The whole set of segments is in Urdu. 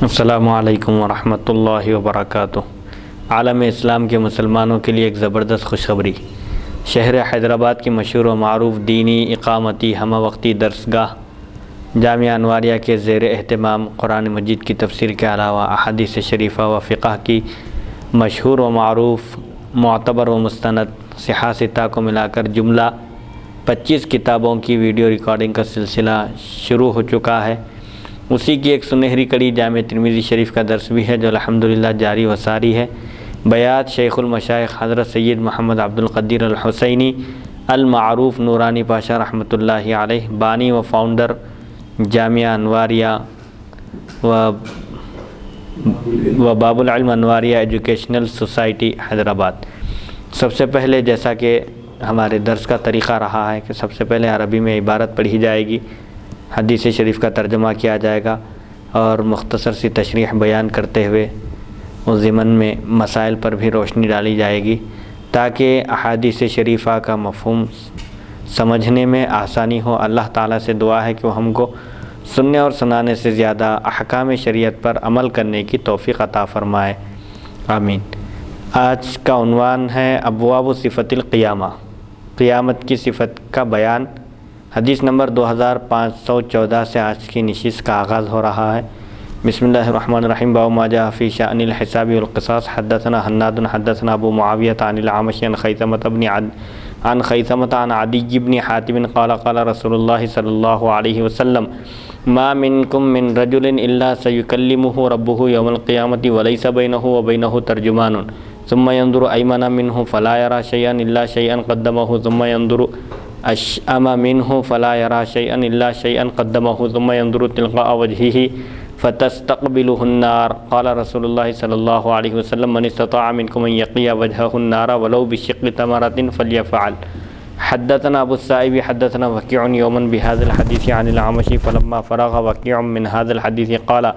السلام علیکم ورحمۃ اللہ وبرکاتہ۔ عالم اسلام کے مسلمانوں کے لیے ایک زبردست خوشخبری۔ شہر حیدرآباد کی مشہور و معروف دینی اقامتی ہمہ وقتی درسگاہ جامعہ انواریہ کے زیر اہتمام قرآن مجید کی تفسیر کے علاوہ احادیث شریفہ و فقہ کی مشہور و معروف معتبر و مستند صحاح ستہ کو ملا کر جملہ 25 کتابوں کی ویڈیو ریکارڈنگ کا سلسلہ شروع ہو چکا ہے۔ اسی کی ایک سنہری کڑی جامع ترمذی شریف کا درس بھی ہے جو الحمدللہ جاری و ساری ہے۔ بیات شیخ المشائخ حضرت سید محمد عبد القدیر الحسینی المعروف نورانی پاشا رحمۃ اللہ علیہ، بانی و فاؤنڈر جامعہ انواریہ و باب العلم انواریہ ایجوکیشنل سوسائٹی حیدرآباد۔ سب سے پہلے جیسا کہ ہمارے درس کا طریقہ رہا ہے کہ سب سے پہلے عربی میں عبارت پڑھی جائے گی، حدیث شریف کا ترجمہ کیا جائے گا اور مختصر سی تشریح بیان کرتے ہوئے اس ضمن میں مسائل پر بھی روشنی ڈالی جائے گی تاکہ احادیث شریفہ کا مفہوم سمجھنے میں آسانی ہو۔ اللہ تعالیٰ سے دعا ہے کہ وہ ہم کو سننے اور سنانے سے زیادہ احکام شریعت پر عمل کرنے کی توفیق عطا فرمائے، آمین۔ آج کا عنوان ہے ابواب صفت القیامہ، قیامت کی صفت کا بیان۔ حدیث نمبر 2514 سے آج کی نشست کا آغاز ہو رہا ہے۔ بسم اللہ الرحمن الرحیم۔ باب ما جاء فی شأن الحساب والقصاص۔ حدثنا حناد حدثنا ابو معاویہ عن الاعمش عن خیثمة عن عدی بن حاتم قال قال رسول اللہ صلی اللہ علیہ وسلم ما منکم من رجل الا سیکلمہ ربہ یوم القیامة ولیس بینہ وبینہ ترجمان ثم ينظر ایمن منہ فلا یرى شیئا الا شیئا قدمہ ثم ينظر اشأم منہ فلا یرى شیئا الا شیئا قدمہ ثم ينظر تلقاء وجہہ فتستقبلہ النار قال رسول اللہ صلی اللہ علیہ وسلم من استطاع منکم ان یقی وجہہ النار ولو بشق تمرۃ فلیفعل۔ حدثنا ابو السائب حدثنا وکیع یوما بهذا الحدیث عن الاعمش فلما فرغ وکیع من هذا الحدیث قال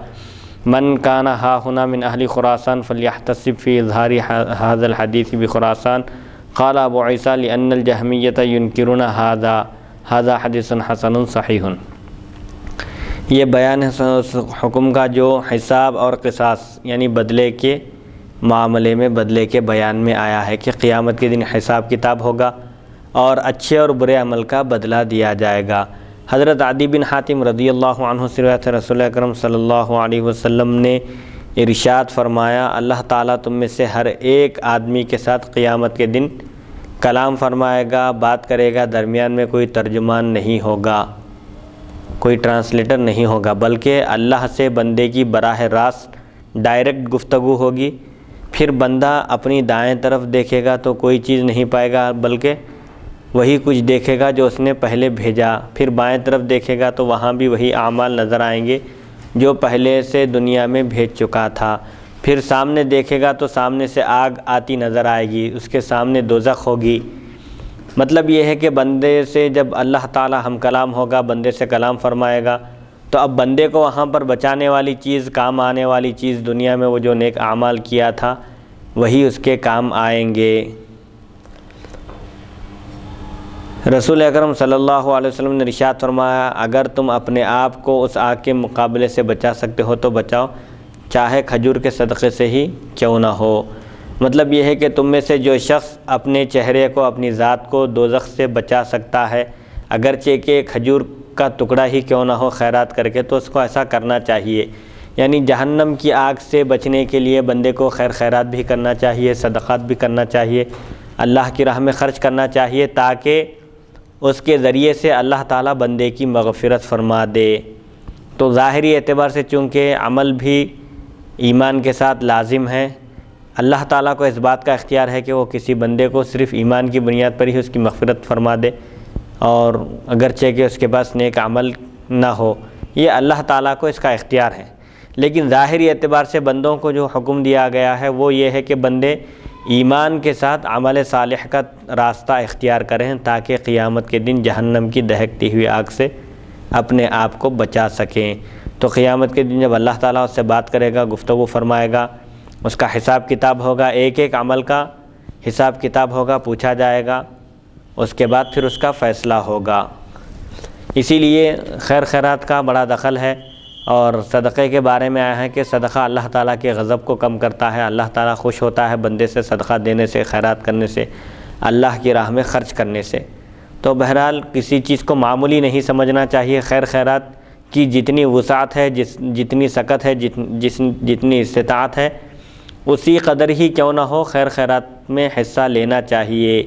من كان ها هنا من اهل خراسان فليحتسب في اظهار هذا الحديث بخراسان قال ابو عیسیٰ لأن الجہمیة ينکرون هذا حدیث حسن صحیح۔ یہ بیان ہے اس حکم کا جو حساب اور قصاص یعنی بدلے کے معاملے میں بدلے کے بیان میں آیا ہے کہ قیامت کے دن حساب کتاب ہوگا اور اچھے اور برے عمل کا بدلہ دیا جائے گا۔ حضرت عدی بن حاتم رضی اللہ عنہ سے روایت ہے، رسول اکرم صلی اللہ علیہ وسلم نے ارشاد فرمایا، اللہ تعالیٰ تم میں سے ہر ایک آدمی کے ساتھ قیامت کے دن کلام فرمائے گا، بات کرے گا، درمیان میں کوئی ترجمان نہیں ہوگا، کوئی ٹرانسلیٹر نہیں ہوگا، بلکہ اللہ سے بندے کی براہ راست ڈائریکٹ گفتگو ہوگی۔ پھر بندہ اپنی دائیں طرف دیکھے گا تو کوئی چیز نہیں پائے گا بلکہ وہی کچھ دیکھے گا جو اس نے پہلے بھیجا، پھر بائیں طرف دیکھے گا تو وہاں بھی وہی اعمال نظر آئیں گے جو پہلے سے دنیا میں بھیج چکا تھا، پھر سامنے دیکھے گا تو سامنے سے آگ آتی نظر آئے گی، اس کے سامنے دوزخ ہوگی۔ مطلب یہ ہے کہ بندے سے جب اللہ تعالی ہم کلام ہوگا، بندے سے کلام فرمائے گا تو اب بندے کو وہاں پر بچانے والی چیز، کام آنے والی چیز دنیا میں وہ جو نیک اعمال کیا تھا وہی اس کے کام آئیں گے۔ رسول اکرم صلی اللہ علیہ وسلم نے ارشاد فرمایا، اگر تم اپنے آپ کو اس آگ کے مقابلے سے بچا سکتے ہو تو بچاؤ، چاہے کھجور کے صدقے سے ہی کیوں نہ ہو۔ مطلب یہ ہے کہ تم میں سے جو شخص اپنے چہرے کو، اپنی ذات کو دوزخ سے بچا سکتا ہے، اگرچہ کہ کھجور کا ٹکڑا ہی کیوں نہ ہو خیرات کر کے، تو اس کو ایسا کرنا چاہیے۔ یعنی جہنم کی آگ سے بچنے کے لیے بندے کو خیر خیرات بھی کرنا چاہیے، صدقات بھی کرنا چاہیے، اللہ کی راہ میں خرچ کرنا چاہیے تاکہ اس کے ذریعے سے اللہ تعالیٰ بندے کی مغفرت فرما دے۔ تو ظاہری اعتبار سے چونکہ عمل بھی ایمان کے ساتھ لازم ہے، اللہ تعالیٰ کو اس بات کا اختیار ہے کہ وہ کسی بندے کو صرف ایمان کی بنیاد پر ہی اس کی مغفرت فرما دے، اور اگرچہ کہ اس کے پاس نیک عمل نہ ہو، یہ اللہ تعالیٰ کو اس کا اختیار ہے۔ لیکن ظاہری اعتبار سے بندوں کو جو حکم دیا گیا ہے وہ یہ ہے کہ بندے ایمان کے ساتھ عمل صالح کا راستہ اختیار کریں تاکہ قیامت کے دن جہنم کی دہکتی ہوئی آگ سے اپنے آپ کو بچا سکیں۔ تو قیامت کے دن جب اللہ تعالیٰ اس سے بات کرے گا، گفتگو فرمائے گا، اس کا حساب کتاب ہوگا، ایک ایک عمل کا حساب کتاب ہوگا، پوچھا جائے گا، اس کے بعد پھر اس کا فیصلہ ہوگا۔ اسی لیے خیر خیرات کا بڑا دخل ہے۔ اور صدقے کے بارے میں آیا ہے کہ صدقہ اللہ تعالیٰ کے غضب کو کم کرتا ہے، اللہ تعالیٰ خوش ہوتا ہے بندے سے صدقہ دینے سے، خیرات کرنے سے، اللہ کی راہ میں خرچ کرنے سے۔ تو بہرحال کسی چیز کو معمولی نہیں سمجھنا چاہیے، خیر خیرات کی جتنی وسعت ہے، جتنی سکت ہے، جتنی استطاعت ہے، اسی قدر ہی کیوں نہ ہو خیر خیرات میں حصہ لینا چاہیے۔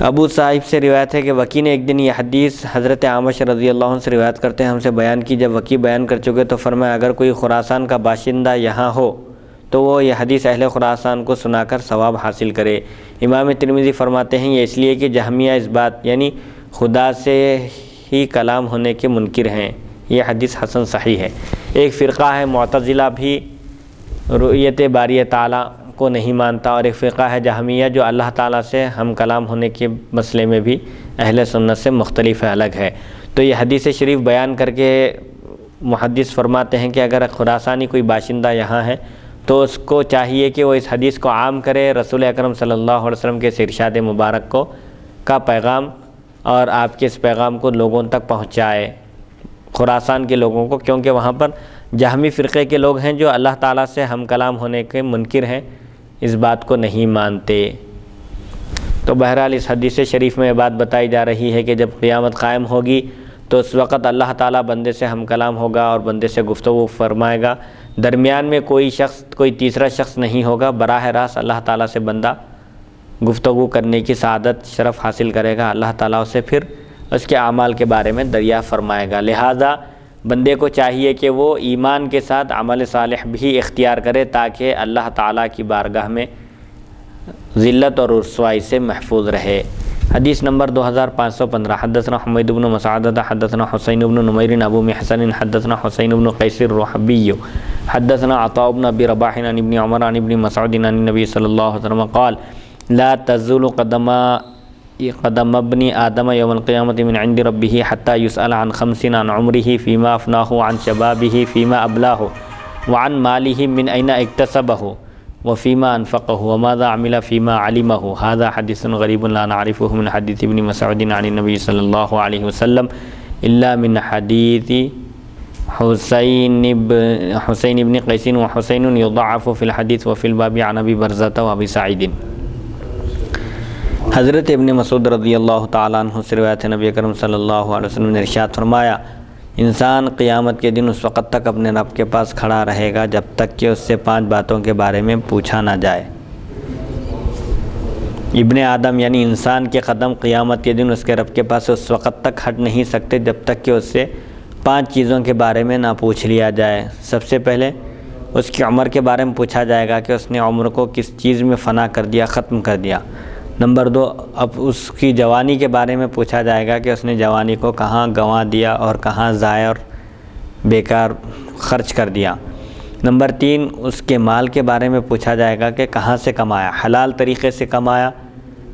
ابو صاحب سے روایت ہے کہ وکی نے ایک دن یہ حدیث حضرت اعمش رضی اللہ عنہ سے روایت کرتے ہیں ہم سے بیان کی۔ جب وکی بیان کر چکے تو فرمایا اگر کوئی خراسان کا باشندہ یہاں ہو تو وہ یہ حدیث اہل خراسان کو سنا کر ثواب حاصل کرے۔ امام ترمذی فرماتے ہیں یہ اس لیے کہ جہمیہ اس بات یعنی خدا سے ہی کلام ہونے کے منکر ہیں۔ یہ حدیث حسن صحیح ہے۔ ایک فرقہ ہے معتزلہ بھی رؤیت باری تعالیٰ کو نہیں مانتا، اور ایک فرقہ ہے جہمیہ جو اللہ تعالیٰ سے ہم کلام ہونے کے مسئلے میں بھی اہل سنت سے مختلف الگ ہے۔ تو یہ حدیث شریف بیان کر کے محدث فرماتے ہیں کہ اگر خراسانی کوئی باشندہ یہاں ہے تو اس کو چاہیے کہ وہ اس حدیث کو عام کرے، رسول اکرم صلی اللہ علیہ وسلم کے ارشاد مبارک کا پیغام اور آپ کے اس پیغام کو لوگوں تک پہنچائے، خراسان کے لوگوں کو، کیونکہ وہاں پر جہمی فرقے کے لوگ ہیں جو اللہ تعالیٰ سے ہم کلام ہونے کے منکر ہیں، اس بات کو نہیں مانتے۔ تو بہرحال اس حدیث شریف میں یہ بات بتائی جا رہی ہے کہ جب قیامت قائم ہوگی تو اس وقت اللہ تعالیٰ بندے سے ہم کلام ہوگا اور بندے سے گفتگو فرمائے گا، درمیان میں کوئی تیسرا شخص نہیں ہوگا، براہ راست اللہ تعالیٰ سے بندہ گفتگو کرنے کی سعادت شرف حاصل کرے گا، اللہ تعالیٰ اسے پھر اس کے اعمال کے بارے میں دریافت فرمائے گا۔ لہٰذا بندے کو چاہیے کہ وہ ایمان کے ساتھ عمل صالح بھی اختیار کرے تاکہ اللہ تعالیٰ کی بارگاہ میں ذلت اور رسوائی سے محفوظ رہے۔ حدیث نمبر 2515 حدثنا حمید بن مسعدہ حدثنا حسین بن نمیر ابو محسن حدثنا حسین بن قیس الرحبی حدثنا عطاء بن ابی رباح عن ابن عمر عن ابن مسعود عن النبی صلی اللہ علیہ وسلم قال لا تزول قدم ابن آدم یوم القیامت من عند ربه حتى يسأل عن 50 عن عمره فيما أفناه عن شبابه فيما أبلاه وعن ماله من أين اكتسبه وفيما أنفقه وماذا عمل فيما علمه۔ هذا حديث غريب لا نعرفه من حديث ابن مسعود عن النبي صلى الله عليه وسلم إلا من حديث حسين بن قيس وحسين يضعف في الحديث وفي الباب عن أبي برزة وأبي سعيد۔ حضرت ابن مسعود رضی اللہ تعالیٰ عنہ سے روایت ہے نبی اکرم صلی اللہ علیہ وسلم نے ارشاد فرمایا انسان قیامت کے دن اس وقت تک اپنے رب کے پاس کھڑا رہے گا جب تک کہ اس سے 5 باتوں کے بارے میں پوچھا نہ جائے۔ ابن آدم یعنی انسان کے قدم قیامت کے دن اس کے رب کے پاس اس وقت تک ہٹ نہیں سکتے جب تک کہ اس سے 5 چیزوں کے بارے میں نہ پوچھ لیا جائے۔ سب سے پہلے اس کی عمر کے بارے میں پوچھا جائے گا کہ اس نے عمر کو کس چیز میں فنا کر دیا، ختم کر دیا۔ نمبر 2 اب اس کی جوانی کے بارے میں پوچھا جائے گا کہ اس نے جوانی کو کہاں گنوا دیا اور کہاں ضائع اور بیکار خرچ کر دیا۔ نمبر 3 اس کے مال کے بارے میں پوچھا جائے گا کہ کہاں سے کمایا، حلال طریقے سے کمایا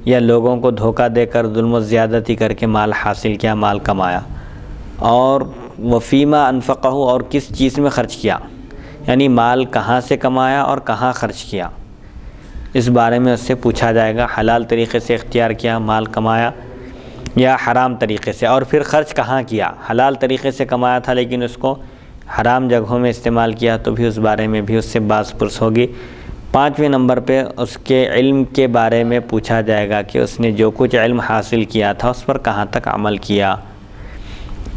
یا لوگوں کو دھوکہ دے کر ظلم و زیادتی کر کے مال حاصل کیا، مال کمایا۔ اور وفیما انفقہ اور کس چیز میں خرچ کیا، یعنی مال کہاں سے کمایا اور کہاں خرچ کیا، اس بارے میں اس سے پوچھا جائے گا۔ حلال طریقے سے اختیار کیا، مال کمایا یا حرام طریقے سے، اور پھر خرچ کہاں کیا، حلال طریقے سے کمایا تھا لیکن اس کو حرام جگہوں میں استعمال کیا تو بھی اس بارے میں بھی اس سے باز پرس ہوگی۔ 5ویں نمبر پہ اس کے علم کے بارے میں پوچھا جائے گا کہ اس نے جو کچھ علم حاصل کیا تھا اس پر کہاں تک عمل کیا۔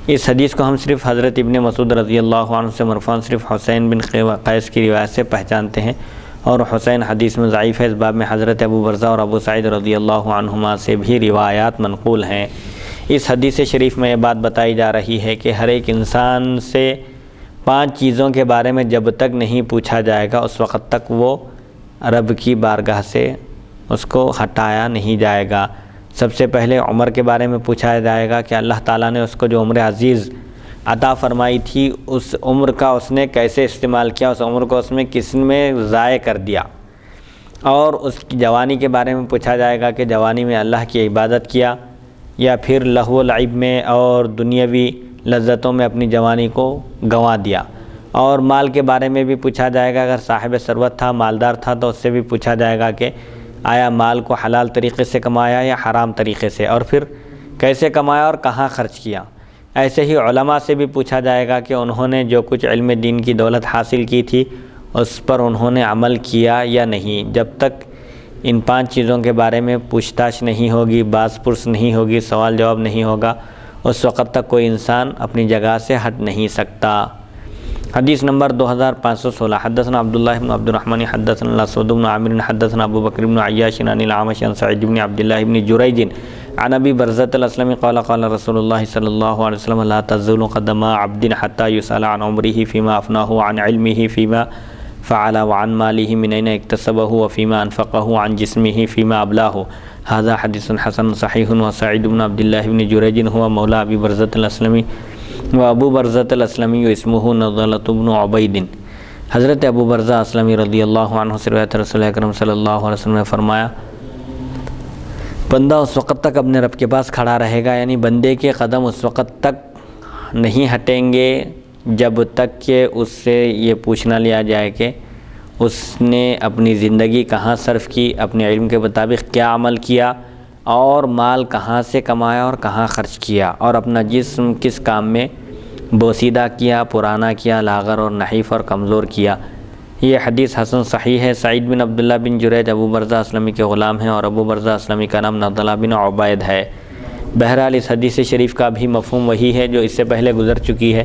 اس حدیث کو ہم صرف حضرت ابن مسعود رضی اللہ عنہ سے مرفوعاً صرف حسین بن قیس کی روایت سے پہچانتے ہیں، اور حسین حدیث میں ضعیف ہے۔ اس باب میں حضرت ابو برزہ اور ابو سعید رضی اللہ عنہما سے بھی روایات منقول ہیں۔ اس حدیث شریف میں یہ بات بتائی جا رہی ہے کہ ہر ایک انسان سے 5 چیزوں کے بارے میں جب تک نہیں پوچھا جائے گا اس وقت تک وہ رب کی بارگاہ سے اس کو ہٹایا نہیں جائے گا۔ سب سے پہلے عمر کے بارے میں پوچھا جائے گا کہ اللہ تعالیٰ نے اس کو جو عمر عزیز عطا فرمائی تھی اس عمر کا اس نے کیسے استعمال کیا، اس عمر کو اس میں کس میں ضائع کر دیا۔ اور اس کی جوانی کے بارے میں پوچھا جائے گا کہ جوانی میں اللہ کی عبادت کیا یا پھر لہو و لعب میں اور دنیاوی لذتوں میں اپنی جوانی کو گنوا دیا۔ اور مال کے بارے میں بھی پوچھا جائے گا، اگر صاحب ثروت تھا، مالدار تھا تو اس سے بھی پوچھا جائے گا کہ آیا مال کو حلال طریقے سے کمایا یا حرام طریقے سے، اور پھر کیسے کمایا اور کہاں خرچ کیا۔ ایسے ہی علماء سے بھی پوچھا جائے گا کہ انہوں نے جو کچھ علم دین کی دولت حاصل کی تھی اس پر انہوں نے عمل کیا یا نہیں۔ جب تک ان 5 چیزوں کے بارے میں پوچھ تاچھ نہیں ہوگی، باز پرس نہیں ہوگی، سوال جواب نہیں ہوگا، اس وقت تک کوئی انسان اپنی جگہ سے ہٹ نہیں سکتا۔ حدیث نمبر 2516 حدثنا عبداللہ بن عبد الرحمن حدثنا الاسود بن عامر حدثنا ابو بکر بن عیاش عن الاعمش عن سعید بن عبداللہ بن جریج عن ابی برزۃ الاسلمی قال قال رسول اللہ صلی اللہ علیہ وسلم لا تزول قدم عبد حتى يسأل عن عمره فيما افناه عن علمه فيما فعل وعن ماله من اين اكتسبه وفيما انفقه عن جسمه فيما ابلاه هذا حدیث حسن صحیح وسعید بن عبداللہ بن جریج هو مولا ابی برزۃ الاسلمی و ابو برزۃ الاسلمی اسمہ نضلۃ بن عبید۔ حضرت ابو برزہ اسلمی رضی اللہ عنہ سے روایت رسول اکرم صلی اللہ علیہ وسلم نے فرمایا بندہ اس وقت تک اپنے رب کے پاس کھڑا رہے گا، یعنی بندے کے قدم اس وقت تک نہیں ہٹیں گے جب تک کہ اس سے یہ پوچھ نہ لیا جائے کہ اس نے اپنی زندگی کہاں صرف کی، اپنے علم کے مطابق کیا عمل کیا، اور مال کہاں سے کمایا اور کہاں خرچ کیا، اور اپنا جسم کس کام میں بوسیدہ کیا، پرانا کیا، لاغر اور نحیف اور کمزور کیا۔ یہ حدیث حسن صحیح ہے۔ سعید بن عبداللہ بن جریج ابو برزہ اسلمی کے غلام ہیں اور ابو برزہ اسلمی کا نام نضلہ بن عبید ہے۔ بہرحال اس حدیث شریف کا بھی مفہوم وہی ہے جو اس سے پہلے گزر چکی ہے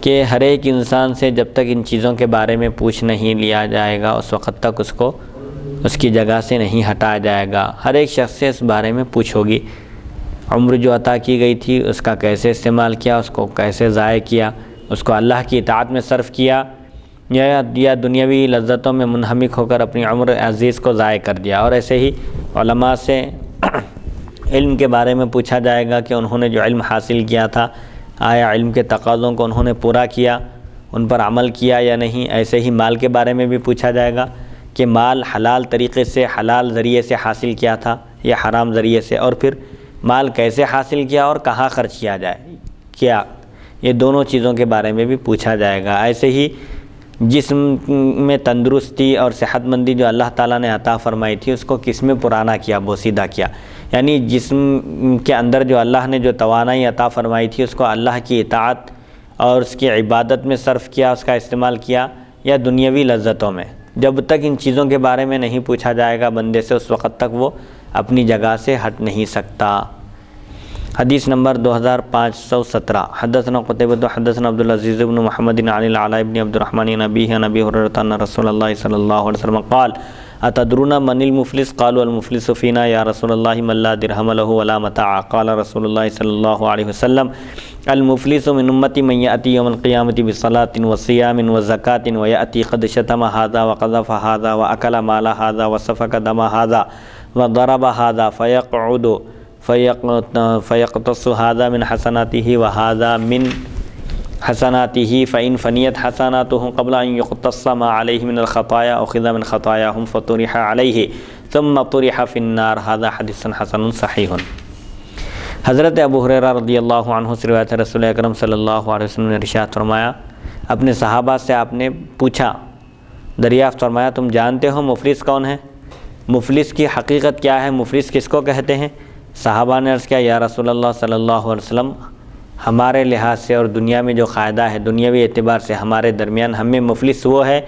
کہ ہر ایک انسان سے جب تک ان چیزوں کے بارے میں پوچھ نہیں لیا جائے گا اس وقت تک اس کو اس کی جگہ سے نہیں ہٹایا جائے گا۔ ہر ایک شخص سے اس بارے میں پوچھ ہوگی، عمر جو عطا کی گئی تھی اس کا کیسے استعمال کیا، اس کو کیسے ضائع کیا، اس کو اللہ کی اطاعت میں صرف کیا یا دنیاوی لذتوں میں منہمک ہو کر اپنی عمر عزیز کو ضائع کر دیا۔ اور ایسے ہی علماء سے علم کے بارے میں پوچھا جائے گا کہ انہوں نے جو علم حاصل کیا تھا آیا علم کے تقاضوں کو انہوں نے پورا کیا، ان پر عمل کیا یا نہیں۔ ایسے ہی مال کے بارے میں بھی پوچھا جائے گا کہ مال حلال طریقے سے، حلال ذریعے سے حاصل کیا تھا یا حرام ذریعے سے، اور پھر مال کیسے حاصل کیا اور کہاں خرچ کیا کیا، یہ دونوں چیزوں کے بارے میں بھی پوچھا جائے گا۔ ایسے ہی جسم میں تندرستی اور صحت مندی جو اللہ تعالیٰ نے عطا فرمائی تھی اس کو کس میں پرانا کیا، بوسیدہ کیا، یعنی جسم کے اندر جو اللہ نے جو توانائی عطا فرمائی تھی اس کو اللہ کی اطاعت اور اس کی عبادت میں صرف کیا، اس کا استعمال کیا، یا دنیاوی لذتوں میں۔ جب تک ان چیزوں کے بارے میں نہیں پوچھا جائے گا بندے سے اس وقت تک وہ اپنی جگہ سے ہٹ نہیں سکتا۔ حدیث نمبر 2517 حدثنا قتیبہ حدثنا عبدالعزیز بن محمد عن العلاء بن عبد الرحمن عن ابیہ عن ابی ہریرہ ان رسول اللہ صلی اللہ علیہ وسلم قال اتدرون من المفلس قالوا المفلس فینا یا رسول اللہ من لا درہم له ولا متاع قال رسول اللہ صلی اللہ علیہ وسلم المفلس من امتی من یأتی یوم القیامة بصلاة وصیام وزکاة ویأتی قد شتم هذا وقذف هذا واکل مال هذا وسفک دم هذا وضرب هذا فیقتص هذا من حسناته وهذا من حسناته فإن فنیت حسناته قبل أن يقتص ما عليه من الخطايا أخذ من خطاياهم فطرح عليه ثم طرح في النار هذا حدیث حسن صحیح۔ حضرت ابو ہریرہ رضی اللہ عنہ سے روایت ہے رسول اکرم صلی اللہ علیہ وسلم نے ارشاد فرمایا، اپنے صحابہ سے آپ نے پوچھا، دریافت فرمایا تم جانتے ہو مفلس کون ہے؟ مفلس کی حقیقت کیا ہے؟ مفلس کس کو کہتے ہیں؟ صحابہ نے عرض کیا یا رسول اللہ صلی اللہ علیہ وسلم ہمارے لحاظ سے اور دنیا میں جو قاعدہ ہے دنیاوی اعتبار سے ہمارے درمیان ہمیں مفلس وہ ہے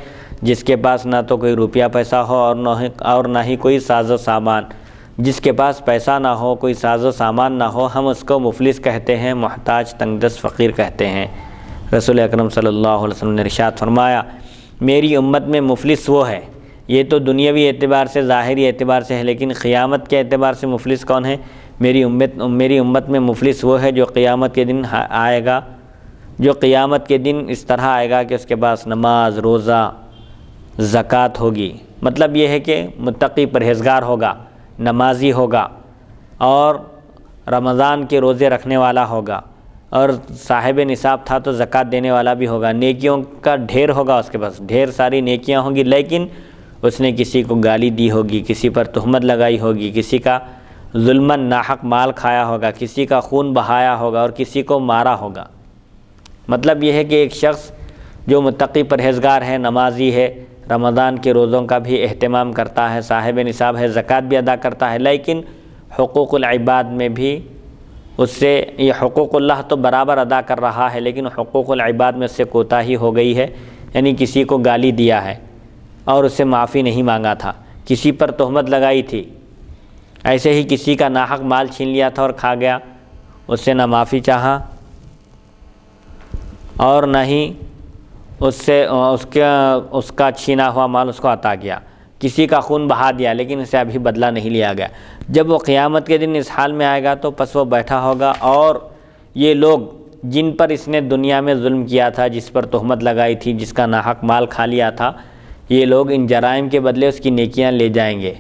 جس کے پاس نہ تو کوئی روپیہ پیسہ ہو اور نہ ہی کوئی ساز و سامان۔ جس کے پاس پیسہ نہ ہو، کوئی ساز و سامان نہ ہو، ہم اس کو مفلس کہتے ہیں، محتاج، تنگ دست، فقیر کہتے ہیں۔ رسول اکرم صلی اللہ علیہ وسلم نے ارشاد فرمایا میری امت میں مفلس وہ ہے، یہ تو دنیاوی اعتبار سے، ظاہری اعتبار سے ہے، لیکن قیامت کے اعتبار سے مفلس کون ہے؟ میری امت میں مفلس وہ ہے جو قیامت کے دن آئے گا، جو قیامت کے دن اس طرح آئے گا کہ اس کے پاس نماز، روزہ، زکوٰۃ ہوگی، مطلب یہ ہے کہ متقی پرہیزگار ہوگا، نمازی ہوگا، اور رمضان کے روزے رکھنے والا ہوگا، اور صاحب نصاب تھا تو زکوٰۃ دینے والا بھی ہوگا، نیکیوں کا ڈھیر ہوگا، اس کے پاس ڈھیر ساری نیکیاں ہوں گی، لیکن اس نے کسی کو گالی دی ہوگی، کسی پر تہمت لگائی ہوگی، کسی کا ظلماً ناحق مال کھایا ہوگا، کسی کا خون بہایا ہوگا اور کسی کو مارا ہوگا۔ مطلب یہ ہے کہ ایک شخص جو متقی پرہیزگار ہے، نمازی ہے، رمضان کے روزوں کا بھی اہتمام کرتا ہے، صاحب نصاب ہے، زکوٰۃ بھی ادا کرتا ہے، لیکن حقوق العباد میں بھی اس سے یہ حقوق اللہ تو برابر ادا کر رہا ہے، لیکن حقوق العباد میں اس سے کوتاہی ہو گئی ہے، یعنی کسی کو گالی دیا ہے اور اس سے معافی نہیں مانگا تھا، کسی پر تہمت لگائی تھی، ایسے ہی کسی کا ناحق مال چھین لیا تھا اور کھا گیا، اس سے نہ معافی چاہا اور نہ ہی اس کا چھینا ہوا مال اس کو عطا کیا، کسی کا خون بہا دیا لیکن اسے ابھی بدلہ نہیں لیا گیا۔ جب وہ قیامت کے دن اس حال میں آئے گا تو پس وہ بیٹھا ہوگا اور یہ لوگ جن پر اس نے دنیا میں ظلم کیا تھا، جس پر تہمت لگائی تھی، جس کا ناحق مال کھا لیا تھا، یہ لوگ ان جرائم کے بدلے اس کی نیکیاں لے جائیں گے۔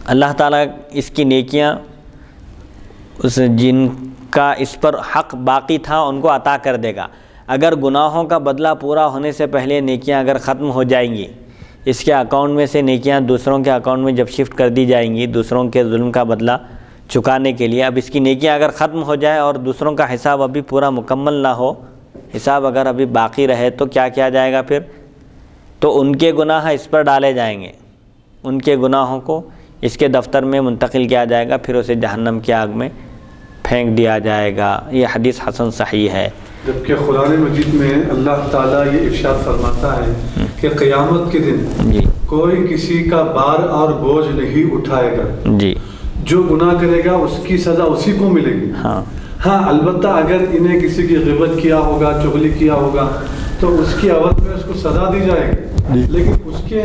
اللہ تعالیٰ اس کی نیکیاں جن کا اس پر حق باقی تھا ان کو عطا کر دے گا۔ اگر گناہوں کا بدلہ پورا ہونے سے پہلے نیکیاں اگر ختم ہو جائیں گی، اس کے اکاؤنٹ میں سے نیکیاں دوسروں کے اکاؤنٹ میں جب شفٹ کر دی جائیں گی دوسروں کے ظلم کا بدلہ چکانے کے لیے، اب اس کی نیکیاں اگر ختم ہو جائے اور دوسروں کا حساب ابھی پورا مکمل نہ ہو، حساب اگر ابھی باقی رہے تو کیا کیا جائے گا پھر؟ تو ان کے گناہ اس پر ڈالے جائیں گے، ان کے گناہوں کو اس کے دفتر میں منتقل کیا جائے گا، پھر اسے جہنم کی آگ میں پھینک دیا جائے گا۔ یہ حدیث حسن صحیح ہے۔ جبکہ قرآن مجید میں اللہ تعالیٰ یہ ارشاد فرماتا ہے کہ قیامت کے دن جی کوئی کسی کا بار اور بوجھ نہیں اٹھائے گا، جی جو گناہ کرے گا اس کی سزا اسی کو ملے گی۔ ہاں البتہ اگر انہیں کسی کی غیبت کیا ہوگا، چغلی کیا ہوگا تو اس کی عوض میں اس کو سزا دی جائے گی، لیکن اس کے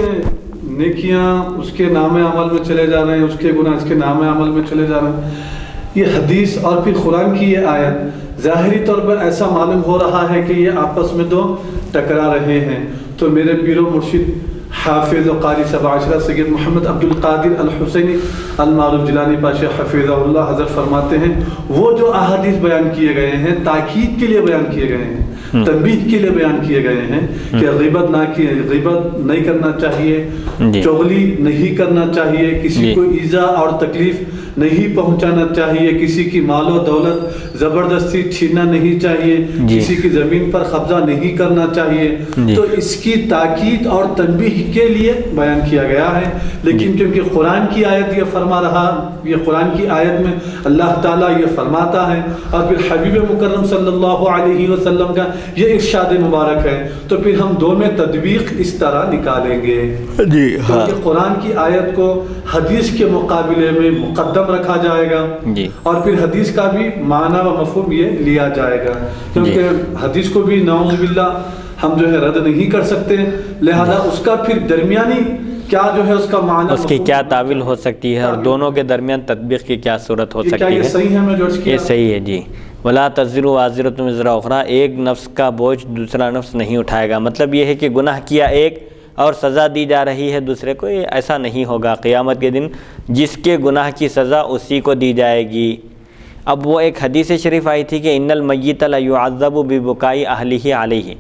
نیکیاں اس کے نام عمل میں چلے جا رہے ہیں، اس کے گناہ اس کے نام عمل میں چلے جا رہے ہیں۔ یہ حدیث اور پھر قرآن کی یہ آیت ظاہری طور پر ایسا معلوم ہو رہا ہے کہ یہ آپس میں دو ٹکرا رہے ہیں۔ تو میرے پیر و مرشد حافظ و قاری سبع عشرہ سید محمد عبد القادر الحسینی المعروف جیلانی پاشا حفظہ اللہ حضرت فرماتے ہیں وہ جو احادیث بیان کیے گئے ہیں تاکید کے لیے بیان کیے گئے ہیں، تنبیہ کے لیے بیان کیے گئے ہیں کہ غیبت نہیں کرنا چاہیے، چغلی نہیں کرنا چاہیے، کسی کو ایذا اور تکلیف نہیں پہنچانا چاہیے، کسی کی مال و دولت زبردستی چھیننا نہیں چاہیے، کسی کی زمین پر قبضہ نہیں کرنا چاہیے۔ تو اس کی تاکید اور تنبیہ کے لیے بیان کیا گیا ہے، لیکن کیونکہ قرآن کی آیت یہ فرما رہا، یہ قرآن کی آیت میں اللہ تعالیٰ یہ فرماتا ہے اور پھر حبیب مکرم صلی اللہ علیہ وسلم کا یہ ارشاد مبارک ہے، تو پھر ہم دو میں تطبیق اس طرح نکالیں گے کیونکہ قرآن کی آیت کو حدیث کے مقابلے میں مقدم رکھا جائے گا اور پھر حدیث کا بھی معنی و مفہوم یہ لیا جائے گا، کیونکہ حدیث کو بھی نعوذ باللہ ہم جو ہے رد نہیں کر سکتے، لہذا اس کا پھر درمیانی کیا جو ہے اس کا معنی اس کی کیا تعویل ہو سکتی ہے اور دونوں کے درمیان تطبیق کی کیا صورت ہو سکتی ہے۔ یہ صحیح ہے؟ میں جو یہ صحیح ہے جی۔ وَلَا تَزِرُ وَازِرَةٌ وِزْرَ أُخْرَىٰ، ایک نفس کا بوجھ دوسرا نفس نہیں اٹھائے گا، مطلب یہ ہے کہ گناہ کیا ایک اور سزا دی جا رہی ہے دوسرے کو، یہ ایسا نہیں ہوگا۔ قیامت کے دن جس کے گناہ کی سزا اسی کو دی جائے گی۔ اب وہ ایک حدیث شریف آئی تھی کہ ان المیت لیعذب ببکاء اہلہ علیہ،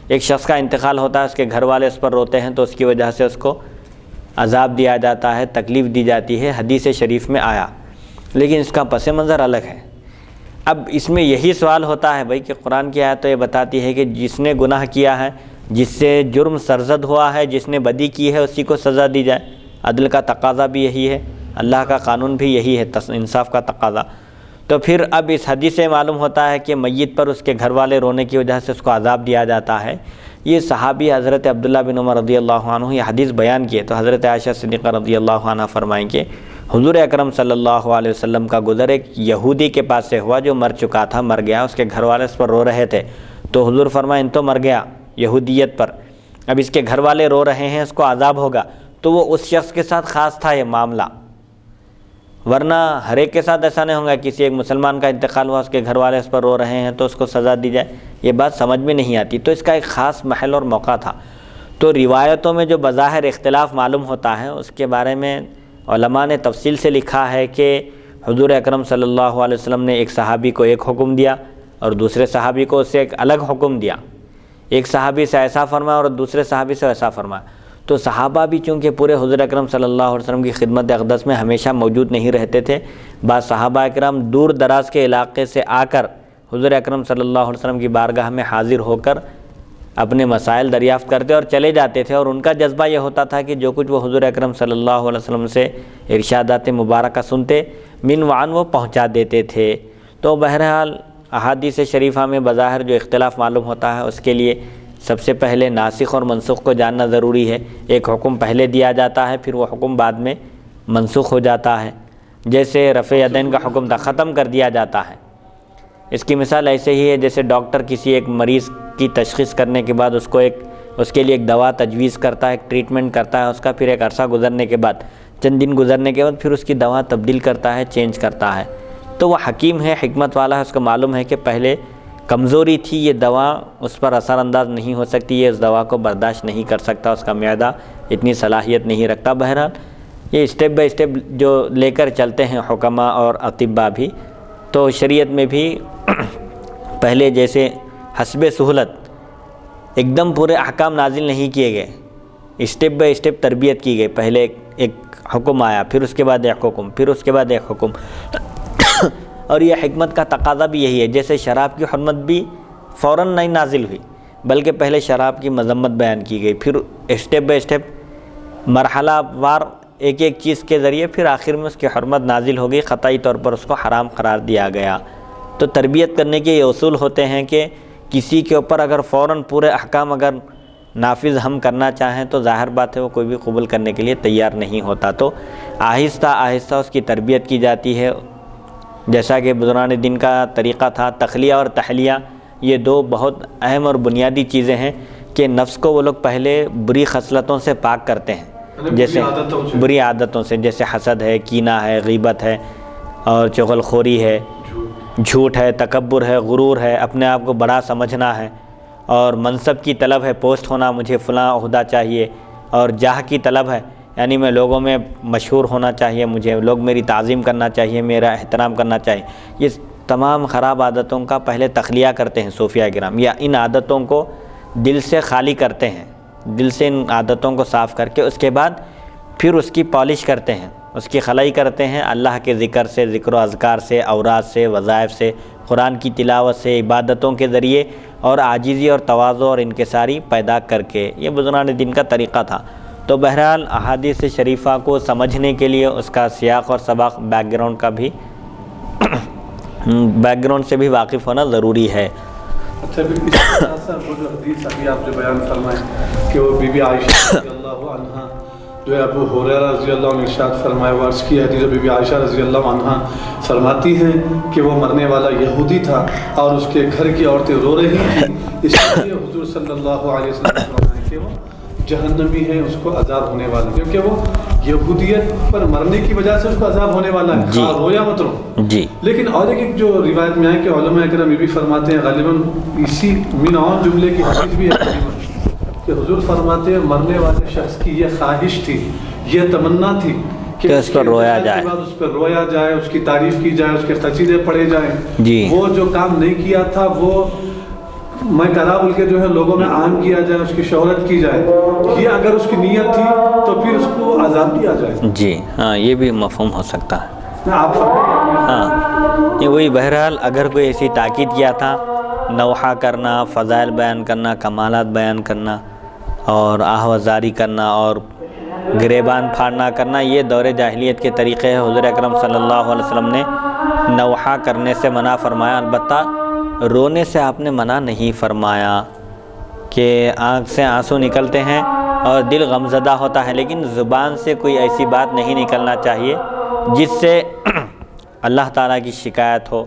ایک شخص کا انتقال ہوتا ہے، اس کے گھر والے اس پر روتے ہیں تو اس کی وجہ سے اس کو عذاب دیا جاتا ہے، تکلیف دی جاتی ہے، حدیث شریف میں آیا، لیکن اس کا پس منظر الگ ہے۔ اب اس میں یہی سوال ہوتا ہے بھائی کہ قرآن کی آیت تو یہ بتاتی ہے کہ جس نے گناہ کیا ہے، جس سے جرم سرزد ہوا ہے، جس نے بدی کی ہے اسی کو سزا دی جائے، عدل کا تقاضا بھی یہی ہے، اللہ کا قانون بھی یہی ہے، انصاف کا تقاضا۔ تو پھر اب اس حدیث سے معلوم ہوتا ہے کہ میت پر اس کے گھر والے رونے کی وجہ سے اس کو عذاب دیا جاتا ہے۔ یہ صحابی حضرت عبداللہ بن عمر رضی اللہ عنہ یہ حدیث بیان کیے تو حضرت عائشہ صدیقہ رضی اللہ عنہ فرمائیں کہ حضور اکرم صلی اللہ علیہ وسلم کا گزر ایک یہودی کے پاس سے ہوا جو مر چکا تھا، مر گیا، اس کے گھر والے اس پر رو رہے تھے، تو حضور فرمائیں ان تو مر گیا یہودیت پر، اب اس کے گھر والے رو رہے ہیں، اس کو عذاب ہوگا۔ تو وہ اس شخص کے ساتھ خاص تھا یہ معاملہ، ورنہ ہر ایک کے ساتھ ایسا نہیں ہوگا کسی ایک مسلمان کا انتقال ہوا، اس کے گھر والے اس پر رو رہے ہیں تو اس کو سزا دی جائے، یہ بات سمجھ میں نہیں آتی۔ تو اس کا ایک خاص محل اور موقع تھا۔ تو روایتوں میں جو بظاہر اختلاف معلوم ہوتا ہے اس کے بارے میں علماء نے تفصیل سے لکھا ہے کہ حضور اکرم صلی اللہ علیہ وسلم نے ایک صحابی کو ایک حکم دیا اور دوسرے صحابی کو اس سے ایک الگ حکم دیا، ایک صحابی سے ایسا فرمایا اور دوسرے صحابی سے ایسا فرمایا۔ تو صحابہ بھی چونکہ پورے حضور اکرم صلی اللہ علیہ وسلم کی خدمت اقدس میں ہمیشہ موجود نہیں رہتے تھے، بعض صحابہ اکرام دور دراز کے علاقے سے آ کر حضور اکرم صلی اللہ علیہ وسلم کی بارگاہ میں حاضر ہو کر اپنے مسائل دریافت کرتے اور چلے جاتے تھے، اور ان کا جذبہ یہ ہوتا تھا کہ جو کچھ وہ حضور اکرم صلی اللہ علیہ وسلم سے ارشادات مبارکہ سنتے من وعن وہ پہنچا دیتے تھے۔ تو بہرحال احادیث شریفہ میں بظاہر جو اختلاف معلوم ہوتا ہے اس کے لیے سب سے پہلے ناسخ اور منسوخ کو جاننا ضروری ہے۔ ایک حکم پہلے دیا جاتا ہے، پھر وہ حکم بعد میں منسوخ ہو جاتا ہے، جیسے رفع یدین کا حکم تھا ختم کر دیا جاتا ہے۔ اس کی مثال ایسے ہی ہے جیسے ڈاکٹر کسی ایک مریض کی تشخیص کرنے کے بعد اس کے لیے ایک دوا تجویز کرتا ہے، ایک ٹریٹمنٹ کرتا ہے، اس کا پھر ایک عرصہ گزرنے کے بعد، چند دن گزرنے کے بعد پھر اس کی دوا تبدیل کرتا ہے، چینج کرتا ہے۔ تو وہ حکیم ہے، حکمت والا ہے، اس کو معلوم ہے کہ پہلے کمزوری تھی، یہ دوا اس پر اثر انداز نہیں ہو سکتی، یہ اس دوا کو برداشت نہیں کر سکتا، اس کا معدہ اتنی صلاحیت نہیں رکھتا۔ بہرحال یہ اسٹیپ بائی اسٹیپ جو لے کر چلتے ہیں حکما اور اطباء بھی، تو شریعت میں بھی پہلے جیسے حسب سہولت ایک دم پورے احکام نازل نہیں کیے گئے، اسٹیپ بائی اسٹیپ تربیت کی گئی۔ پہلے ایک حکم آیا، پھر اس کے بعد ایک حکم، پھر اس کے بعد ایک حکم، اور یہ حکمت کا تقاضا بھی یہی ہے۔ جیسے شراب کی حرمت بھی فوراً نہیں نازل ہوئی، بلکہ پہلے شراب کی مذمت بیان کی گئی، پھر اسٹیپ بائی اسٹیپ مرحلہ وار ایک ایک چیز کے ذریعے پھر آخر میں اس کی حرمت نازل ہو گئی، قطعی طور پر اس کو حرام قرار دیا گیا۔ تو تربیت کرنے کے یہ اصول ہوتے ہیں کہ کسی کے اوپر اگر فوراً پورے احکام اگر نافذ ہم کرنا چاہیں تو ظاہر بات ہے وہ کوئی بھی قبول کرنے کے لیے تیار نہیں ہوتا، تو آہستہ آہستہ اس کی تربیت کی جاتی ہے۔ جیسا کہ بزرگان دین کا طریقہ تھا، تخلیہ اور تحلیہ یہ دو بہت اہم اور بنیادی چیزیں ہیں کہ نفس کو وہ لوگ پہلے بری خصلتوں سے پاک کرتے ہیں، جیسے بری عادتوں سے، جیسے حسد ہے، کینہ ہے، غیبت ہے، اور چغل خوری ہے، جھوٹ ہے، تکبر ہے، غرور ہے، اپنے آپ کو بڑا سمجھنا ہے، اور منصب کی طلب ہے، پوسٹ ہونا، مجھے فلاں عہدہ چاہیے، اور جاہ کی طلب ہے، یعنی میں لوگوں میں مشہور ہونا چاہیے، مجھے لوگ میری تعظیم کرنا چاہیے، میرا احترام کرنا چاہیے۔ یہ تمام خراب عادتوں کا پہلے تخلیہ کرتے ہیں صوفیہ کرام، یا ان عادتوں کو دل سے خالی کرتے ہیں، دل سے ان عادتوں کو صاف کر کے اس کے بعد پھر اس کی پالش کرتے ہیں، اس کی خلائی کرتے ہیں اللہ کے ذکر سے، ذکر و اذکار سے، اوراد سے، وظائف سے، قرآن کی تلاوت سے، عبادتوں کے ذریعے، اور عاجزی اور تواضع اور انکساری پیدا کر کے۔ یہ بزرگان دین کا طریقہ تھا۔ تو بہرحال احادیث شریفہ کو سمجھنے کے لیے اس کا سیاق اور سباق بیک گراؤنڈ سے بھی واقف ہونا ضروری ہے۔ اچھا، اس طرح سے وہ جو حدیث ابھی آپ جو بیان فرمائیں کہ وہ بی بی عائشہ رضی اللہ عنہا جو ہے ابو ہریرہ رضی اللہ عنہ ارشاد فرمائے، وہ عرض کی حدیث بی بی عائشہ رضی اللہ عنہا فرماتی ہیں کہ وہ مرنے والا یہودی تھا اور اس کے گھر کی عورتیں رو رہی تھیں، اس لیے حضور صلی اللہ علیہ وسلم فرمائے کہ وہ جہنمی ہے، اس کو عذاب ہونے والا ہے، کیونکہ وہ یہودیت پر مرنے کی وجہ سے اس کو عذاب ہونے والا ہے، خواہ رو یا مت رو۔ لیکن اور ایک جو روایت میں ہے کہ علماء کرام یہ بھی فرماتے ہیں، غالباً اسی من عون جملے کی حدیث بھی ہے کہ حضور فرماتے ہیں مرنے والے شخص کی یہ خواہش تھی، یہ تمنا تھی کہ اس پر رویا جائے، اس پر رویا جائے، اس کی تعریف کی جائے، اس کے قصیدے پڑھے جائیں، وہ جو کام نہیں کیا تھا وہ میں کرا بول کے جو ہے لوگوں میں عام کیا جائے، اس کی شہرت کی جائے، یہ اگر اس کی نیت تھی تو پھر اس کو عذاب دیا جائے۔ جی ہاں، یہ بھی مفہوم ہو سکتا ہے۔ آپ ہاں، یہ وہی بہرحال اگر کوئی ایسی تاکید کیا تھا، نوحہ کرنا، فضائل بیان کرنا، کمالات بیان کرنا، اور آہوازاری کرنا، اور گریبان پھاڑنا کرنا، یہ دور جاہلیت کے طریقے ہیں۔ حضور اکرم صلی اللہ علیہ وسلم نے نوحہ کرنے سے منع فرمایا، البتہ رونے سے آپ نے منع نہیں فرمایا، کہ آنکھ سے آنسو نکلتے ہیں اور دل غمزدہ ہوتا ہے، لیکن زبان سے کوئی ایسی بات نہیں نکلنا چاہیے جس سے اللہ تعالیٰ کی شکایت ہو،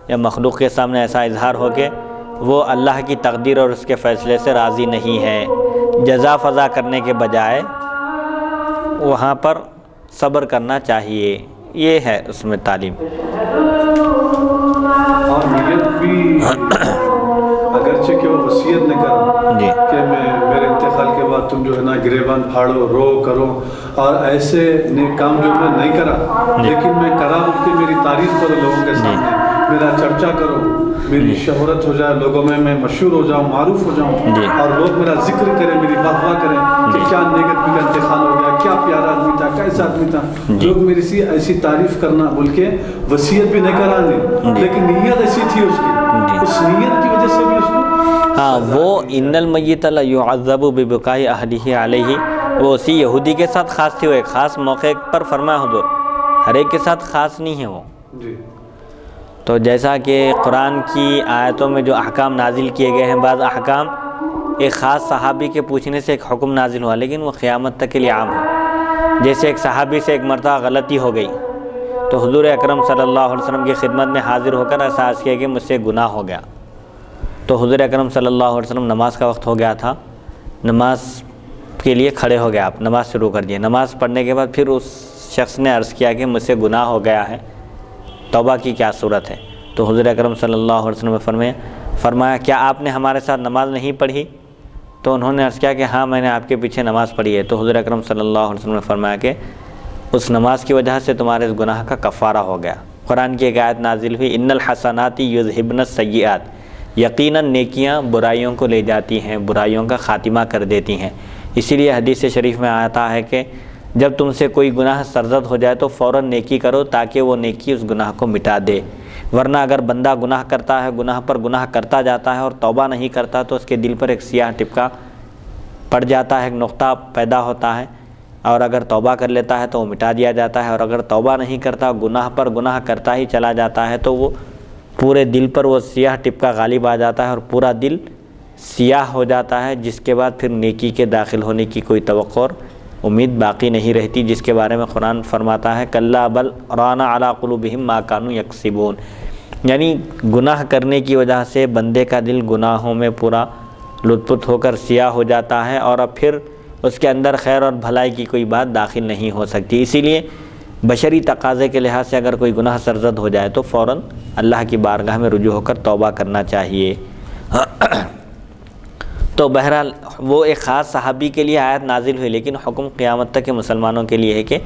یا مخلوق کے سامنے ایسا اظہار ہو کہ وہ اللہ کی تقدیر اور اس کے فیصلے سے راضی نہیں ہے۔ جزا فضا کرنے کے بجائے وہاں پر صبر کرنا چاہیے، یہ ہے اس میں تعلیم۔ اور نیت بھی اگرچہ کہ وہ وصیت نہ کریں کہ میرے انتقال کے بعد تم جو ہے نا گریبان پھاڑو، رو کرو، اور ایسے نیک کام جو میں نہیں کرا، لیکن میں کرا بول کے میری تعریف کرو لوگوں کے سامنے، میرا چرچا کرو، میری شہرت ہو جائے، لوگوں میں میں مشہور ہو جاؤں، معروف ہو جاؤں، اور لوگ میرا ذکر کریں، میری واہ واہ کریں کہ کیا نیک آدمی کا انتقال ہو گیا، کیا پیارا آدمی تھا، کیسا آدمی تھا، لوگ میری سی ایسی تعریف کرنا بول کے وصیت بھی نہیں کرانی، لیکن نیت ایسی تھی اس کی، اس نیت کی وجہ سے بھی اس کو ہاں وہ ان المیت لیعذب ببکاء اہلہ علیہ، وہ اسی یہودی کے ساتھ خاص تھی، وہ ایک خاص موقع پر فرمایا حضور، ہر ایک کے ساتھ خاص نہیں ہے وہ. تو جیسا کہ قرآن کی آیتوں میں جو احکام نازل کیے گئے ہیں، بعض احکام ایک خاص صحابی کے پوچھنے سے ایک حکم نازل ہوا، لیکن وہ قیامت تک کے لیے عام ہے. جیسے ایک صحابی سے ایک مرتبہ غلطی ہو گئی تو حضور اکرم صلی اللہ علیہ وسلم کی خدمت میں حاضر ہو کر احساس کیا کہ مجھ سے گناہ ہو گیا. تو حضور اکرم صلی اللہ علیہ وسلم نماز کا وقت ہو گیا تھا، نماز کے لیے کھڑے ہو گئے، آپ نماز شروع کر دیے. نماز پڑھنے کے بعد پھر اس شخص نے عرض کیا کہ مجھ سے گناہ ہو گیا ہے، توبہ کی کیا صورت ہے؟ تو حضور اکرم صلی اللہ علیہ وسلم نے فرمایا کیا آپ نے ہمارے ساتھ نماز نہیں پڑھی؟ تو انہوں نے عرض کیا کہ ہاں میں نے آپ کے پیچھے نماز پڑھی ہے. تو حضور اکرم صلی اللہ علیہ وسلم نے فرمایا کہ اس نماز کی وجہ سے تمہارے اس گناہ کا کفارہ ہو گیا. قرآن کی ایک آیت نازل ہوئی، ان الحسنات یذہبن السیئات، یقیناً نیکیاں برائیوں کو لے جاتی ہیں، برائیوں کا خاتمہ کر دیتی ہیں. اسی لیے حدیث شریف میں آتا ہے کہ جب تم سے کوئی گناہ سرزد ہو جائے تو فوراً نیکی کرو تاکہ وہ نیکی اس گناہ کو مٹا دے. ورنہ اگر بندہ گناہ کرتا ہے، گناہ پر گناہ کرتا جاتا ہے اور توبہ نہیں کرتا تو اس کے دل پر ایک سیاہ ٹپکا پڑ جاتا ہے، ایک نقطہ پیدا ہوتا ہے، اور اگر توبہ کر لیتا ہے تو وہ مٹا دیا جاتا ہے. اور اگر توبہ نہیں کرتا، گناہ پر گناہ کرتا ہی چلا جاتا ہے تو وہ پورے دل پر وہ سیاہ ٹپکا غالب آ جاتا ہے اور پورا دل سیاہ ہو جاتا ہے، جس کے بعد پھر نیکی کے داخل ہونے کی کوئی توقع اور امید باقی نہیں رہتی، جس کے بارے میں قرآن فرماتا ہے کلا بل ران علی قلوبہم ما کانوا یکسبون. یعنی گناہ کرنے کی وجہ سے بندے کا دل گناہوں میں پورا لت پت ہو کر سیاہ ہو جاتا ہے، اور اب پھر اس کے اندر خیر اور بھلائی کی کوئی بات داخل نہیں ہو سکتی. اسی لیے بشری تقاضے کے لحاظ سے اگر کوئی گناہ سرزد ہو جائے تو فوراً اللہ کی بارگاہ میں رجوع ہو کر توبہ کرنا چاہیے. تو بہرحال وہ ایک خاص صحابی کے لیے آیت نازل ہوئی، لیکن حکم قیامت تک کے مسلمانوں کے لیے ہے کہ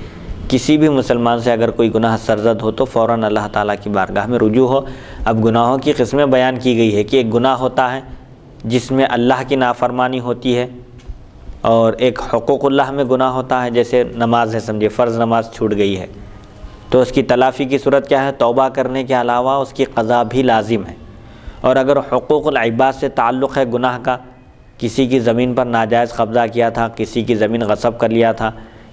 کسی بھی مسلمان سے اگر کوئی گناہ سرزد ہو تو فوراً اللہ تعالیٰ کی بارگاہ میں رجوع ہو. اب گناہوں کی قسمیں بیان کی گئی ہے کہ ایک گناہ ہوتا ہے جس میں اللہ کی نافرمانی ہوتی ہے، اور ایک حقوق اللہ میں گناہ ہوتا ہے، جیسے نماز ہے، سمجھے فرض نماز چھوٹ گئی ہے تو اس کی تلافی کی صورت کیا ہے؟ توبہ کرنے کے علاوہ اس کی قضا بھی لازم ہے. اور اگر حقوق العباد سے تعلق ہے گناہ کا، کسی کی زمین پر ناجائز قبضہ کیا تھا، کسی کی زمین غصب کر لیا تھا،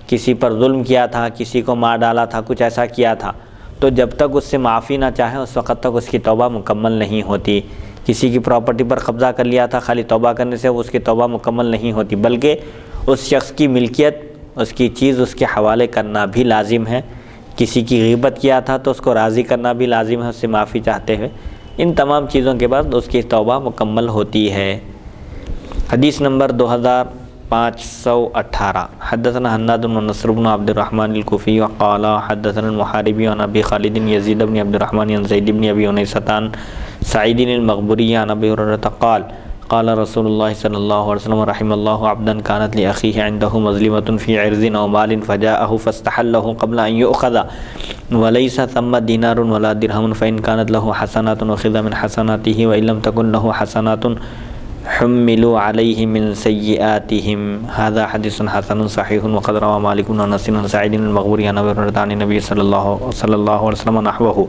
کسی پر ظلم کیا تھا، کسی کو مار ڈالا تھا، کچھ ایسا کیا تھا، تو جب تک اس سے معافی نہ چاہے اس وقت تک اس کی توبہ مکمل نہیں ہوتی. کسی کی پراپرٹی پر قبضہ کر لیا تھا، خالی توبہ کرنے سے اس کی توبہ مکمل نہیں ہوتی، بلکہ اس شخص کی ملکیت، اس کی چیز اس کے حوالے کرنا بھی لازم ہے. کسی کی غیبت کیا تھا تو اس کو راضی کرنا بھی لازم ہے، اس سے معافی چاہتے ہوئے. ان تمام چیزوں کے بعد اس کی توبہ مکمل ہوتی ہے. حدیث نمبر 2518 حدثنا حناد بن نصر بن عبد الرحمن الكوفي وقال حدثنا المحاربي عن ابي خالد يزيد بن عبد الرحمن عن زيد بن ابي انيسة عن سعيد المقبري عن ابي هريرة قال قال رسول الله صلى الله عليه وسلم رحم الله عبدا كانت لأخيه عنده مظلمة في عرض أو مال فجاءه فاستحله قبل أن يؤخذ وليس ثم دينار ولا درهم فإن كانت له حسنات أخذ من حسناته وإن لم تكن له حسنات حملوا عليه من سيئاتهم. هذا حديث حسن صحيح. وقد روى مالك بن انس عن سعيد المقبري عن ابي هريرة عن النبي صلى الله عليه وسلم نحوه.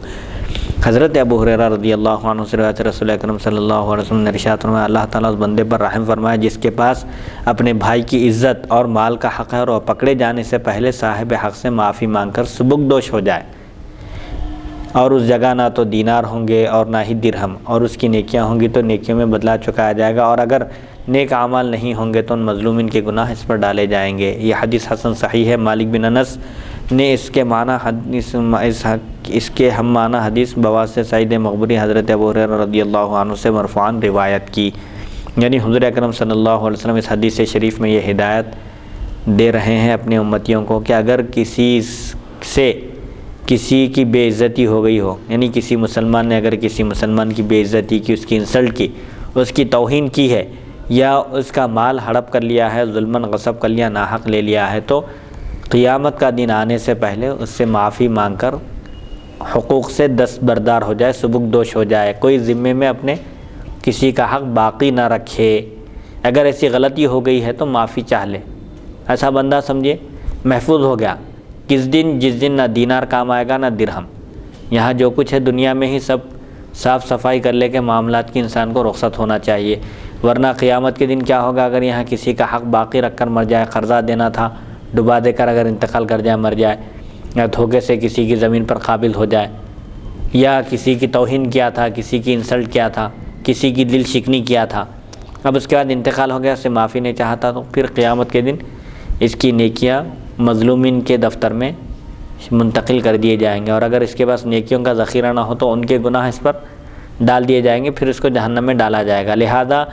حضرت ابو ہریرہ رضی اللہ عنہ سے روایت رسول اکرم صلی اللہ علیہ وسلم نے ارشاد فرمایا اللہ تعالیٰ اس بندے پر رحم فرمائے جس کے پاس اپنے بھائی کی عزت اور مال کا حق ہے، اور پکڑے جانے سے پہلے صاحب حق سے معافی مانگ کر سبکدوش ہو جائے، اور اس جگہ نہ تو دینار ہوں گے اور نہ ہی درہم، اور اس کی نیکیاں ہوں گی تو نیکیوں میں بدلہ چکایا جائے گا، اور اگر نیک اعمال نہیں ہوں گے تو ان مظلومین کے گناہ اس پر ڈالے جائیں گے. یہ حدیث حسن صحیح ہے. مالک بن انس نے اس کے معنی اس کے ہم معنی حدیث بواسطہ سعید مقبری حضرت ابو ہریرہ رضی اللہ عنہ سے مرفوعاً روایت کی. یعنی حضور اکرم صلی اللہ علیہ وسلم اس حدیث شریف میں یہ ہدایت دے رہے ہیں اپنے امتیوں کو کہ اگر کسی سے کسی کی بے عزتی ہو گئی ہو، یعنی کسی مسلمان نے اگر کسی مسلمان کی بے عزتی کی، اس کی انسلٹ کی، اس کی توہین کی ہے، یا اس کا مال ہڑپ کر لیا ہے، ظلماً غصب کر لیا، ناحق لے لیا ہے، تو قیامت کا دن آنے سے پہلے اس سے معافی مانگ کر حقوق سے دستبردار ہو جائے، سبکدوش ہو جائے، کوئی ذمے میں اپنے کسی کا حق باقی نہ رکھے. اگر ایسی غلطی ہو گئی ہے تو معافی چاہ لے. ایسا بندہ سمجھے محفوظ ہو گیا. جس دن نہ دینار کام آئے گا نہ درہم. یہاں جو کچھ ہے دنیا میں ہی سب صاف صفائی کر لے کے معاملات کی انسان کو رخصت ہونا چاہیے. ورنہ قیامت کے دن کیا ہوگا؟ اگر یہاں کسی کا حق باقی رکھ کر مر جائے، قرضہ دینا تھا ڈبا دے کر اگر انتقال کر جائے، مر جائے، یا دھوکے سے کسی کی زمین پر قابض ہو جائے، یا کسی کی توہین کیا تھا، کسی کی انسلٹ کیا تھا، کسی کی دل شکنی کیا تھا، اب اس کے بعد انتقال ہو گیا، اس سے معافی نہیں چاہتا، تو پھر قیامت کے دن اس کی نیکیاں مظلومین کے دفتر میں منتقل کر دیے جائیں گے، اور اگر اس کے پاس نیکیوں کا ذخیرہ نہ ہو تو ان کے گناہ اس پر ڈال دیے جائیں گے، پھر اس کو جہنم میں ڈالا جائے گا۔ لہذا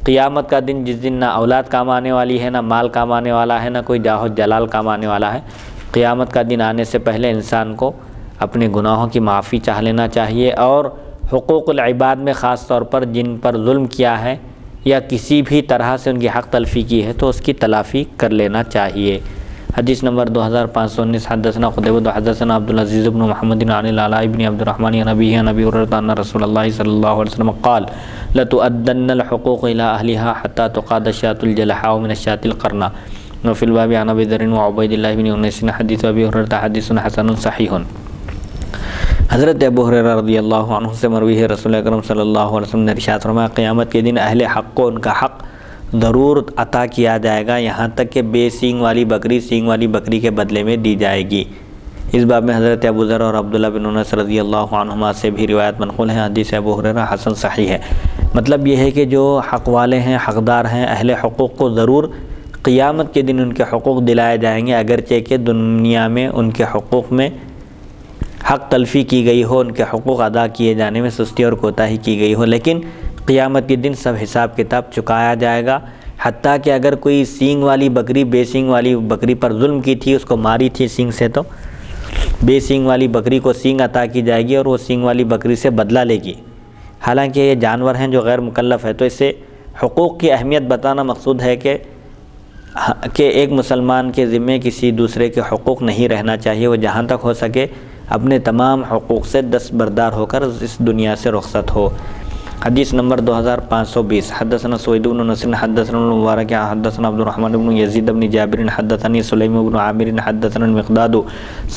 قیامت کا دن، جس دن نہ اولاد کام آنے والی ہے، نہ مال کام آنے والا ہے، نہ کوئی جاہ و جلال کام آنے والا ہے، قیامت کا دن آنے سے پہلے انسان کو اپنے گناہوں کی معافی چاہ لینا چاہیے، اور حقوق العباد میں خاص طور پر جن پر ظلم کیا ہے یا کسی بھی طرح سے ان کی حق تلفی کی ہے تو اس کی تلافی کر لینا چاہیے۔ حدیث نمبر 2519 حدثنا قتیبہ حدثنا عبدالعزیز بن محمد عن العلاء بن عبد الرحمن عن ابیہ عن ابی ہریرہ ان رسول اللہ صلی اللہ علیہ وسلم قال لتؤدن الحقوق الى اهلها حتى تقاد الشاة الجلحاء من الشاة القرناء وفي الباب عن ابي ذر وعبید اللہ بن انیس حدیث ابی ہریرہ حدیث حسن صحیح۔ حضرت ابو ہریرہ رضی اللہ عنہ سے مروی ہے، رسول اکرم صلی اللہ علیہ وسلم نے ارشاد فرمایا قیامت کے دن اہل حق کو ان کا حق ضرور عطا کیا جائے گا، یہاں تک کہ بے سینگ والی بکری سینگ والی بکری کے بدلے میں دی جائے گی۔ اس باب میں حضرت ابو ذر اور عبداللہ بن انیس رضی اللہ عنہما سے بھی روایت منقول ہے، حدیث ابو ہریرہ حسن صحیح ہے۔ مطلب یہ ہے کہ جو حق والے ہیں، حقدار ہیں، اہل حقوق کو ضرور قیامت کے دن ان کے حقوق دلائے جائیں گے، اگرچہ کہ دنیا میں ان کے حقوق میں حق تلفی کی گئی ہو، ان کے حقوق ادا کیے جانے میں سستی اور کوتاہی کی گئی ہو، لیکن قیامت کے دن سب حساب کتاب چکایا جائے گا۔ حتیٰ کہ اگر کوئی سینگ والی بکری بے سینگ والی بکری پر ظلم کی تھی، اس کو ماری تھی سینگ سے، تو بے سینگ والی بکری کو سینگ عطا کی جائے گی اور وہ سینگ والی بکری سے بدلہ لے گی۔ حالانکہ یہ جانور ہیں جو غیر مکلف ہے، تو اس سے حقوق کی اہمیت بتانا مقصود ہے کہ ایک مسلمان کے ذمے کسی دوسرے کے حقوق نہیں رہنا چاہیے، وہ جہاں تک ہو سکے اپنے تمام حقوق سے دستبردار ہو کر اس دنیا سے رخصت ہو۔ حدیث نمبر 2520 حدثنا سوید بن نصر حدثنا المبارک حدثنا عبد الرحمن بن یزید بن جابر حدثني سلیم بن عامر حدثنا المقداد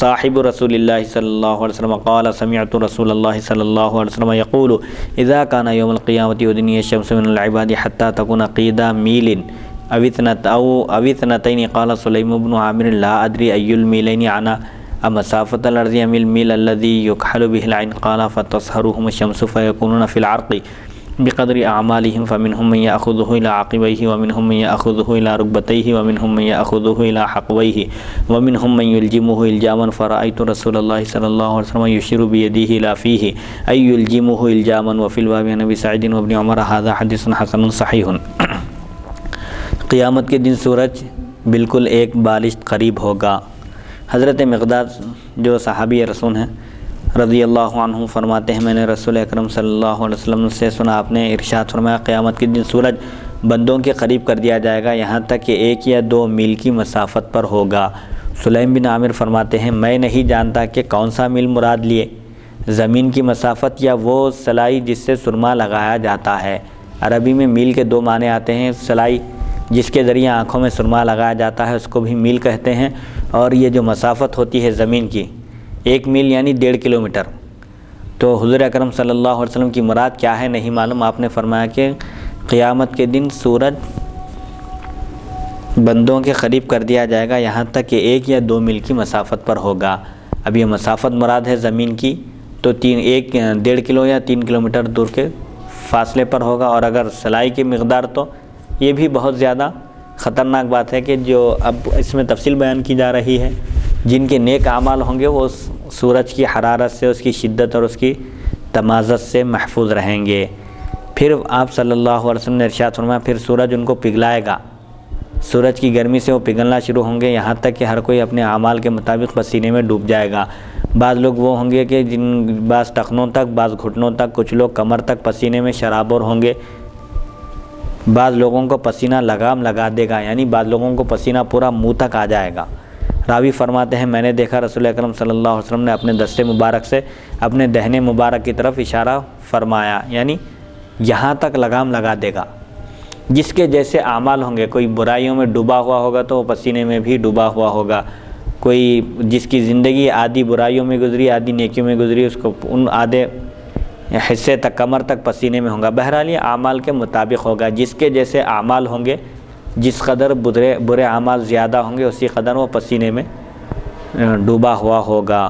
صاحب رسول اللہ صلی اللہ علیہ وسلم قال سمعت رسول اللہ صلی اللہ علیہ وسلم يقول اذا كان يوم القيامة ودني الشمس من العباد حتى تكون قيد ميل او اثنتين قال سلیم بن عامر لا ادري اي الميلين عنا مسافة الأرض من الميل الذي يكحل به العين قال فتصهرهم الشمس فيكونون في العرق بقدر أعمالهم فمنهم من يأخذه إلى عقبيه ومنهم من يأخذه إلى ركبتيه ومنهم من يأخذه إلى حقويه ومنهم من يلجمه إلجاما فرأيت رسول الله صلى الله عليه وسلم يشير بيده إلى فيه أي يلجمه إلجاما وفي الباب عن أبي سعيد وابن عمر هذا حديث حسن صحيح۔ قیامت کے دن سورج بالکل ایک بالشت قریب ہوگا۔ حضرت مقداد جو صحابی رسول ہیں رضی اللہ عنہ فرماتے ہیں میں نے رسول اکرم صلی اللہ علیہ وسلم سے سنا، آپ نے ارشاد فرمایا قیامت کے دن سورج بندوں کے قریب کر دیا جائے گا یہاں تک کہ 1 یا 2 میل کی مسافت پر ہوگا۔ سلیم بن عامر فرماتے ہیں میں نہیں جانتا کہ کون سا میل مراد لیے، زمین کی مسافت یا وہ سلائی جس سے سرما لگایا جاتا ہے۔ عربی میں میل کے 2 معنی آتے ہیں، سلائی جس کے ذریعے آنکھوں میں سرما لگایا جاتا ہے اس کو بھی میل کہتے ہیں، اور یہ جو مسافت ہوتی ہے زمین کی 1 میل یعنی 1.5 کلومیٹر۔ تو حضور اکرم صلی اللہ علیہ وسلم کی مراد کیا ہے نہیں معلوم، آپ نے فرمایا کہ قیامت کے دن سورج بندوں کے قریب کر دیا جائے گا یہاں تک کہ 1 یا 2 میل کی مسافت پر ہوگا۔ اب یہ مسافت مراد ہے زمین کی تو 1.5 کلو یا 3 کلومیٹر دور کے فاصلے پر ہوگا، اور اگر سلائی کی مقدار تو یہ بھی بہت زیادہ خطرناک بات ہے کہ جو اب اس میں تفصیل بیان کی جا رہی ہے، جن کے نیک اعمال ہوں گے وہ سورج کی حرارت سے، اس کی شدت اور اس کی تمازت سے محفوظ رہیں گے۔ پھر آپ صلی اللہ علیہ وسلم نے ارشاد فرمایا پھر سورج ان کو پگھلائے گا، سورج کی گرمی سے وہ پگھلنا شروع ہوں گے یہاں تک کہ ہر کوئی اپنے اعمال کے مطابق پسینے میں ڈوب جائے گا۔ بعض لوگ وہ ہوں گے کہ بعض ٹخنوں تک، بعض گھٹنوں تک، کچھ لوگ کمر تک پسینے میں شرابور ہوں گے، بعض لوگوں کو پسینہ لگام لگا دے گا، یعنی بعض لوگوں کو پسینہ پورا منہ تک آ جائے گا۔ راوی فرماتے ہیں میں نے دیکھا رسول اکرم صلی اللہ علیہ وسلم نے اپنے دستے مبارک سے اپنے دہنے مبارک کی طرف اشارہ فرمایا، یعنی یہاں تک لگام لگا دے گا۔ جس کے جیسے اعمال ہوں گے، کوئی برائیوں میں ڈوبا ہوا ہوگا تو وہ پسینے میں بھی ڈوبا ہوا ہوگا، کوئی جس کی زندگی آدھی برائیوں میں گزری آدھی نیکیوں میں گزری، اس کو ان آدھے حصے تک کمر تک پسینے میں ہوگا. بہرحال یہ اعمال کے مطابق ہوگا. جس کے جیسے اعمال ہوں گے، جس قدر برے اعمال زیادہ ہوں گے اسی قدر وہ پسینے میں ڈوبا ہوا ہوگا.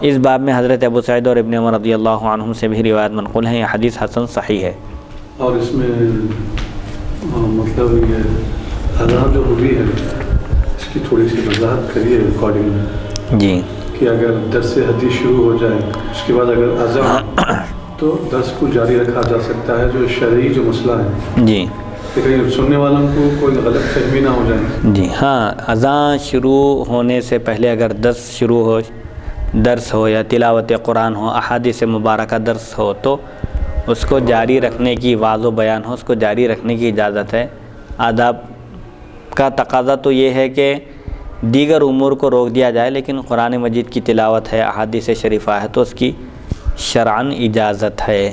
اس باب میں حضرت ابو سعید اور ابن عمر رضی اللہ عنہم سے بھی روایت منقول ہیں. یہ حدیث حسن صحیح ہے. اور اس میں مطلب یہ اذان جو ہوئی ہے اس کی تھوڑی سی وضاحت کریے ریکارڈنگ میں. جی. کہ اگر درس حدیث شروع ہو جائے اس کے بعد اگر اذان تو درس کو جاری رکھا جا سکتا ہے، جو شرعی جو مسئلہ ہے. جی. کہ سننے والوں کو کوئی غلط فہمی نہ ہو جائے. جی ہاں، اذان شروع ہونے سے پہلے اگر درس ہو یا تلاوت قرآن ہو، احادیث مبارکہ درس ہو تو اس کو جاری رکھنے کی، واضح بیان ہو اس کو جاری رکھنے کی اجازت ہے. آداب کا تقاضا تو یہ ہے کہ دیگر امور کو روک دیا جائے، لیکن قرآن مجید کی تلاوت ہے، احادیث شریفہ ہے تو اس کی شرعاً اجازت ہے.